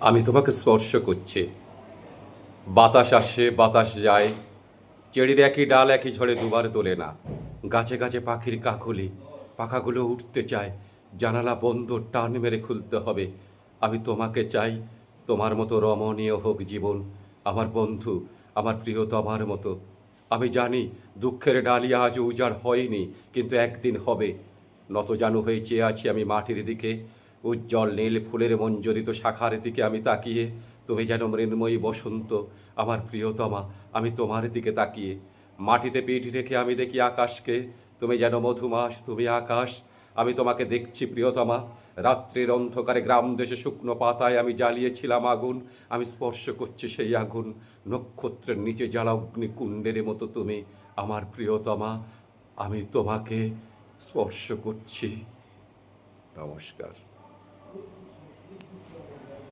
আমি তোমাকে স্পর্শ করছি। বাতাস আসে বাতাস যায়, চেড়ির একই ডাল একই ঝড়ে দুবার তোলে না। গাছে গাছে পাখির কাকলি, পাখাগুলো উঠতে চায়, জানালা বন্ধ টান মেরে খুলতে হবে। আমি তোমাকে চাই, তোমার মতো রমণীয় হোক জীবন, আমার বন্ধু, আমার প্রিয়তমার মতো। আমি জানি দুঃখের ডালিয়া আজ উজাড় হয়নি, কিন্তু একদিন হবে। নতজানু হয়ে চেয়ে আছি আমি মাটির দিকে, উজ্জ্বল নীল ফুলের মঞ্জরিত শাখার দিকে আমি তাকিয়ে। তুমি যেন মৃন্ময়ী বসন্ত, আমার প্রিয়তমা, আমি তোমার দিকে তাকিয়ে। মাটিতে পিঠ রেখে আমি দেখি আকাশকে, তুমি যেন মধুমাস, তুমি আকাশ, আমি তোমাকে দেখছি প্রিয়তমা। রাত্রির অন্ধকারে গ্রাম দেশে শুকনো পাতায় আমি জ্বালিয়েছিলাম আগুন, আমি স্পর্শ করছি সেই আগুন। নক্ষত্রের নিচে জ্বালা অগ্নিকুণ্ডের মতো তুমি আমার প্রিয়তমা, আমি তোমাকে স্পর্শ করছি। নমস্কার।